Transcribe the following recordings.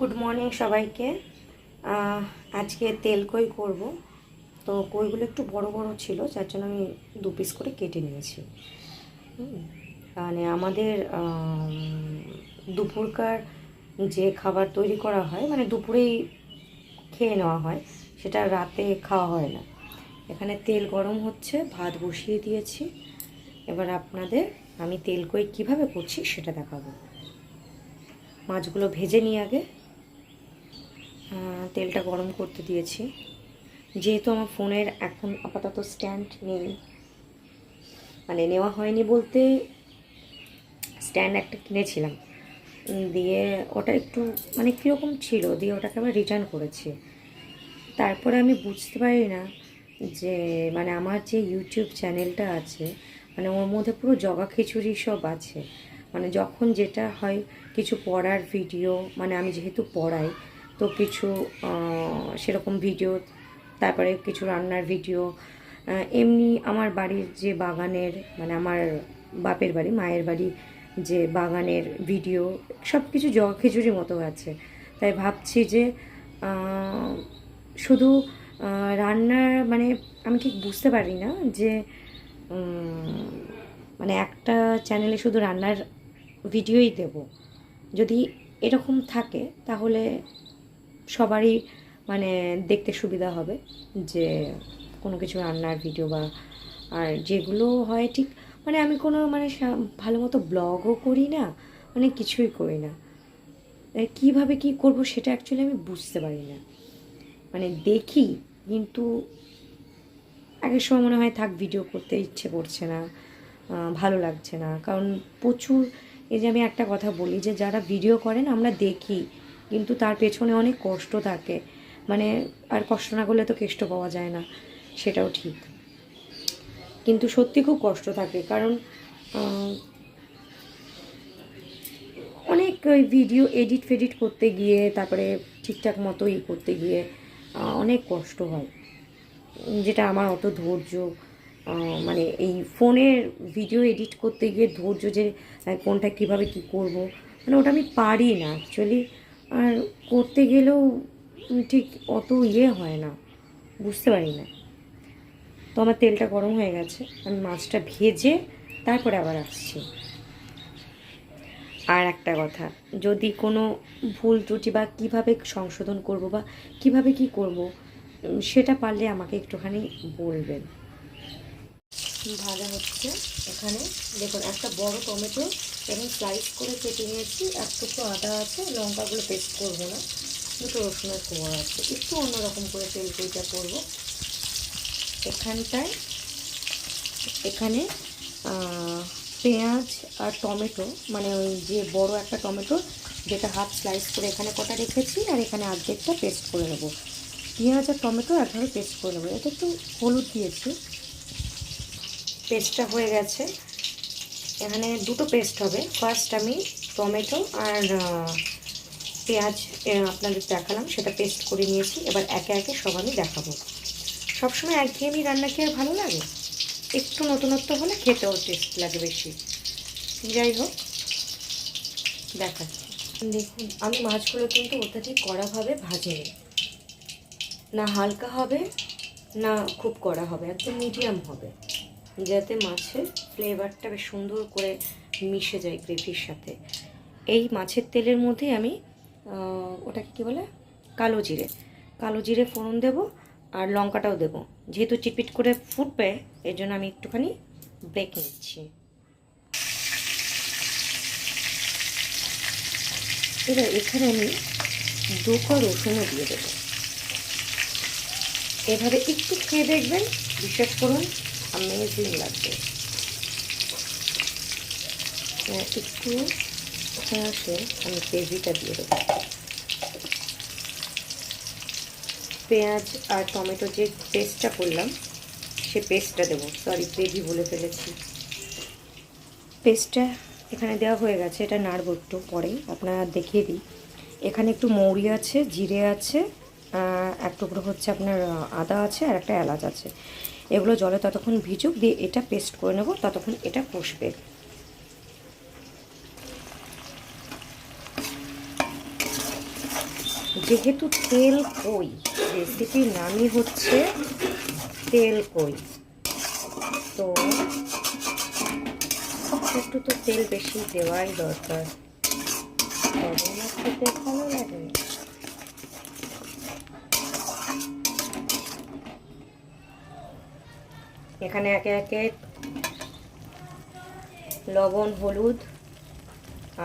Good morning সবাইকে। আজকে তেল কই করব। তো কইগুলো একটু বড় বড় ছিল, যার জন্য আমি 2 পিস করে কেটে নিয়েছি। মানে আমাদের দুপুরকার যে খাবার তৈরি করা হয়, মানে দুপুরেই খেয়ে নেওয়া হয়, সেটা রাতে খাওয়া হয় না। এখানে তেল গরম হচ্ছে, ভাত বসিয়ে দিয়েছি। এবার আপনাদের আমি তেল কই কীভাবে করছি সেটা দেখাবো। মাছগুলো ভেজে নিয়ে আগে তেলটা গরম করতে দিয়েছি। যেহেতু আমার ফোনের এখন আপাতত স্ট্যান্ড নেই, মানে নেওয়া হয়নি বলতে স্ট্যান্ড একটা কিনেছিলাম, দিয়ে ওটা একটু মানে কীরকম ছিল, দিয়ে ওটাকে আবার রিটার্ন করেছি। তারপরে আমি বুঝতে পারি না যে মানে আমার যে ইউটিউব চ্যানেলটা আছে, মানে ওর মধ্যে পুরো জগা খিচুড়ি সব আছে। মানে যখন যেটা হয়, কিছু পড়ার ভিডিও, মানে আমি যেহেতু পড়াই তো কিছু সেরকম ভিডিও, তারপরে কিছু রান্নার ভিডিও, এমনি আমার বাড়ির যে বাগানের, মানে আমার বাপের বাড়ি মায়ের বাড়ি যে বাগানের ভিডিও, সব কিছু জগা খিচুড়ির মতো আছে। তাই ভাবছি যে শুধু রান্নার, মানে আমি ঠিক বুঝতে পারি না যে মানে একটা চ্যানেলে শুধু রান্নার ভিডিওই দেব। যদি এরকম থাকে তাহলে সবারই মানে দেখতে সুবিধা হবে, যে কোনো কিছু রান্নার ভিডিও বা আর যেগুলো হয় ঠিক, মানে আমি কোনো মানে ভালো মতো ব্লগও করি না, মানে কিছুই করি না। কীভাবে কী করব সেটা অ্যাকচুয়ালি আমি বুঝতে পারি না। মানে দেখি, কিন্তু আগের সময় মনে হয় থাক, ভিডিও করতে ইচ্ছে করছে না, ভালো লাগছে না। কারণ প্রচুর, এই যে আমি একটা কথা বলি, যে যারা ভিডিও করেন আমরা দেখি, কিন্তু তার পেছনে অনেক কষ্ট থাকে। মানে আর কষ্ট না করলে তো কেষ্ট পাওয়া যায় না, সেটাও ঠিক। কিন্তু সত্যি খুব কষ্ট থাকে, কারণ অনেক ওই ভিডিও এডিট ফেডিট করতে গিয়ে, তারপরে ঠিকঠাক মতো করতে গিয়ে অনেক কষ্ট হয়, যেটা আমার অত ধৈর্য, মানে এই ফোনের ভিডিও এডিট করতে গিয়ে ধৈর্য, যে কোনটা কীভাবে কী করব, মানে ওটা আমি পারি না অ্যাকচুয়ালি। আর করতে গেলেও ঠিক অত হয় না, বুঝতে পারি না। তো আমার তেলটা গরম হয়ে গেছে, আমি মাছটা ভেজে তারপরে আবার আসছি। আর একটা কথা, যদি কোনো ভুল ত্রুটি বা কীভাবে সংশোধন করব বা কীভাবে কী করব, সেটা পারলে আমাকে একটুখানি বলবেন। ভাজা হচ্ছে। এখানে দেখুন, একটা বড় টমেটো এবং স্লাইস করে কেটে নিয়েছি, এক টুকরো আদা আছে, লঙ্কাগুলো পেস্ট করবো না, দুটো রসুনের কোয়া আছে, একটু অন্যরকম করে তেল কইটা করবো এখানে। পেঁয়াজ আর টমেটো, মানে ওই যে বড় একটা টমেটো, যেটা হাফ স্লাইস করে এখানে কটা রেখেছি, আর এখানে অর্ধেকটা পেস্ট করে নেবো। পেঁয়াজ আর টমেটো একভাবে পেস্ট করে নেবো। এটা একটু হলুদ দিয়েছি, পেস্টটা হয়ে গেছে। এখানে দুটো পেস্ট হবে। ফার্স্ট আমি টমেটো আর পেঁয়াজ আপনাদের দেখালাম, সেটা পেস্ট করে নিয়েছি। এবার একে একে সব আমি দেখাবো। সবসময় একঘেয়েমি রান্না কি আর ভালো লাগে? একটু নতুনত্ব হলে খেতেও টেস্ট লাগে বেশি। যাই হোক, দেখাচ্ছি। দেখুন, আমি মাছগুলো কিন্তু অত্যাধিক কড়াভাবে ভাজিনি, না হালকা হবে না খুব কড়া হবে, একদম মিডিয়াম হবে, যাতে মাছের ফ্লেভারটা বেশ সুন্দর করে মিশে যায় গ্রেভির সাথে। এই মাছের তেলের মধ্যে আমি ওটাকে কী বলে, কালো জিরে ফোড়ন দেব, আর লঙ্কাটাও দেব। যেহেতু চিটপিট করে ফুটবে, এর জন্য আমি একটুখানি ব্রেক নিচ্ছি। এবার এখানে আমি 2 কোয়া রসুনও দিয়ে দেবো। এভাবে একটু খেয়ে দেখবেন, বিশ্বাস করুন অ্যামেজিং লাগবে। একটু আসে, আমি গ্রেভিটা দিয়ে দেবো। পেঁয়াজ আর টমেটো যে পেস্টটা করলাম, সে পেস্টটা দেবো। সরি, গ্রেভি বলে ফেলেছি। পেস্টটা এখানে দেওয়া হয়ে গেছে। এটা নাড়ব একটু পরেই, আপনারা দেখিয়ে দিই। এখানে একটু মৌরি আছে, জিরে আছে, এক টুকরো হচ্ছে আপনার আদা আছে, আর একটা এলাচ আছে। এগুলো জলে ততক্ষণ ভিজুক, দিয়ে এটা পেস্ট করে নেব, ততক্ষণ এটা কষবে। যেহেতু তেল কই, রেসিপির নামই হচ্ছে তেল কই, তো একটু তো তেল বেশি দেওয়াই দরকার, তবে না খেতে ভালো লাগে। এখানে একে একে লবণ, হলুদ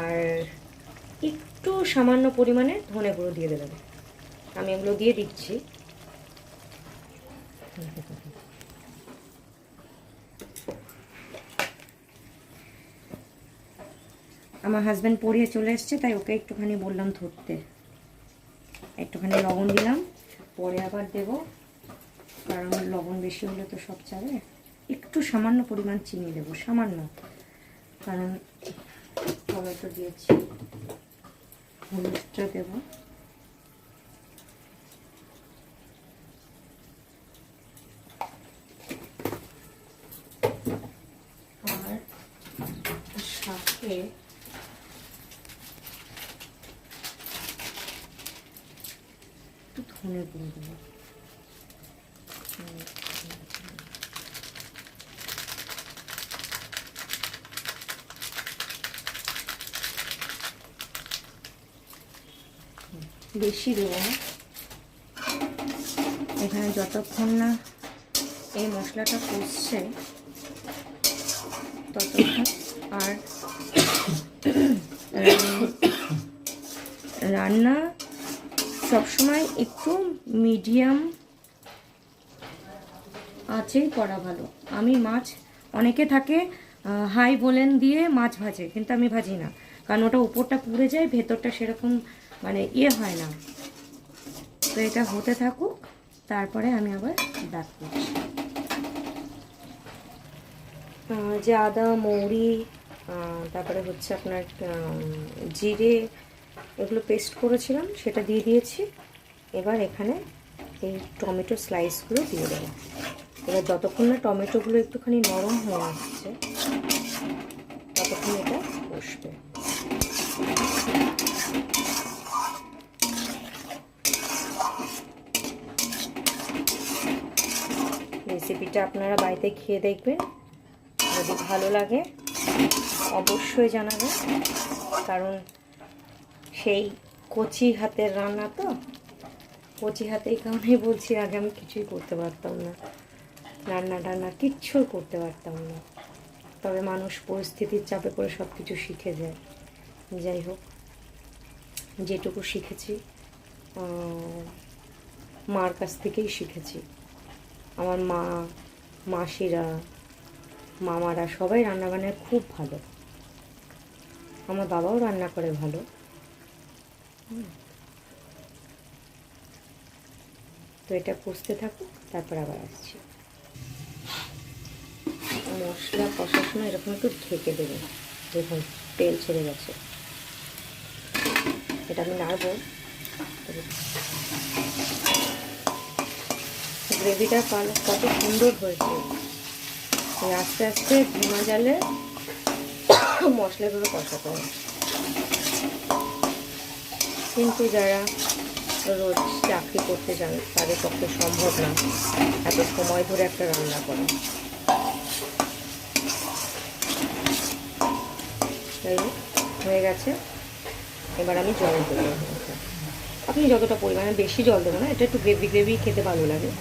আর একটু সামান্য পরিমাণে ধনে গুঁড়ো দিয়ে দেবেন। আমি এগুলো দিয়ে দিচ্ছি। আমার হাজব্যান্ড পড়িয়ে চলে এসছে, তাই ওকে একটুখানি বললাম ধরতে। একটুখানি লবণ দিলাম, পরে আবার দেব, কারণ লবণ বেশি হলে তো সব যাবে। একটু সামান্য পরিমাণ চিনি দেবো, সামান্য, কারণ টমেটো দিয়েছি। হলুদটা দেব, আর সাথে একটু ধনে গুঁড়ো দেবো। বেশি দেবো না, এখানে যতক্ষণ না এই মশলাটা কষছে ততক্ষণ। আর রান্না সবসময় একটু মিডিয়াম আঁচেই করা ভালো। আমি মাছ, অনেকে থাকে হাই বলেন দিয়ে মাছ ভাজে, কিন্তু আমি ভাজি না, কারণ ওটা উপরটা পুড়ে যায়, ভেতরটা সেরকম মানে ইয়ে হয় না। তো এটা হতে থাকুক, তারপরে আমি আবার ব্যাক করছি। যে আদা, মৌরি, তারপরে হচ্ছে আপনার জিরে, এগুলো পেস্ট করেছিলাম, সেটা দিয়ে দিয়েছি। এবার এখানে এই টমেটো স্লাইসগুলো দিয়ে দেবো। এবার যতক্ষণ না টমেটোগুলো একটুখানি নরম হয়ে আসছে, ততক্ষণ এটা কষবে। রেসিপিটা আপনারা বাড়িতে খেয়ে দেখবেন, যদি ভালো লাগে অবশ্যই জানাবেন, কারণ সেই কচি হাতের রান্না তো, কচি হাতেই কারণেই বলছি, আগে আমি কিছুই করতে পারতাম না, রান্না টান্না কিচ্ছু করতে পারতাম না। তবে মানুষ পরিস্থিতির চাপে করে সব কিছু শিখে যায়। যাই হোক, যেটুকু শিখেছি মার কাছ থেকেই শিখেছি। আমার মা, মাসিরা, মামারা সবাই রান্নাবান্নায় খুব ভালো। আমার বাবাও রান্না করে ভালো। তো এটা কষতে থাকুক, তারপর আবার আসছি। মশলা কষার সময় এরকম একটু ঢেকে দেবেন, দেখুন তেল ছেড়ে গেছে। এটা আমি নাড়বো। গ্রেভিটা কত সুন্দর হয়েছে। আস্তে আস্তে ধীমা জালে মশলাগুলো কষাতে হবে। কিন্তু যারা রোজ চাকরি করতে যান, তাদের পক্ষে সম্ভব না এত সময় ধরে একটা রান্না করা। তাই হয়ে গেছে। এবার আমি জল দেবো। আপনি যতটা পরিমাণে, বেশি জল দেবো না, এটা একটু গ্রেভি গ্রেভি খেতে ভালো লাগে।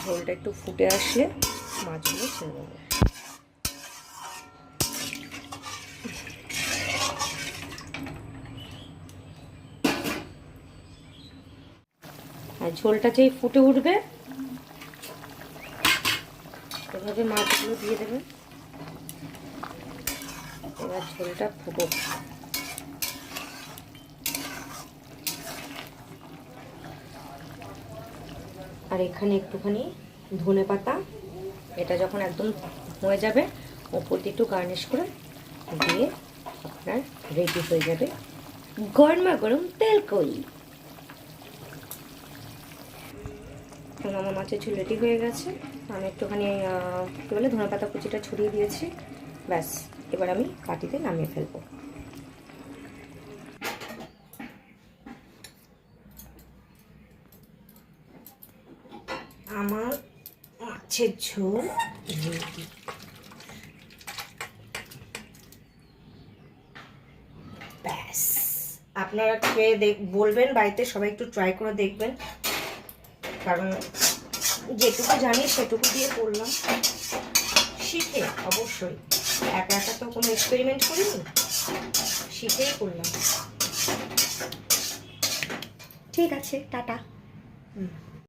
ঝোলটা একটু ফুটে আসলে মাছগুলো ছেড়ে দেবো। আর ঝোলটা যেই ফুটে উঠবে, এভাবে মাছগুলো দিয়ে দেবেন। এবার ঝোলটা ফুটুক। আর এখানে একটুখানি ধনে পাতা, এটা যখন একদম হয়ে যাবে ওপর দিয়ে একটু গার্নিশ করে দিয়ে আপনার রেডি হয়ে যাবে গরমা গরম তেলকই। আমার মাছের ঝোল রেডি হয়ে গেছে। আমি একটুখানি কী বলে ধনেপাতা কুচিটা ছড়িয়ে দিয়েছি, ব্যাস এবার আমি বাটিতে নামিয়ে ফেলবো। আমার মাছের ঝোল রেডি। ব্যাস আপনারা খেয়ে বলবেন, বাড়িতে সবাই একটু ট্রাই করে দেখবেন, কারণ যেটুকু জানি সেটুকু দিয়ে করলাম, শিখে অবশ্যই, একা একা তো কোনো এক্সপেরিমেন্ট করিনি, শিখেই করলাম। ঠিক আছে, টাটা।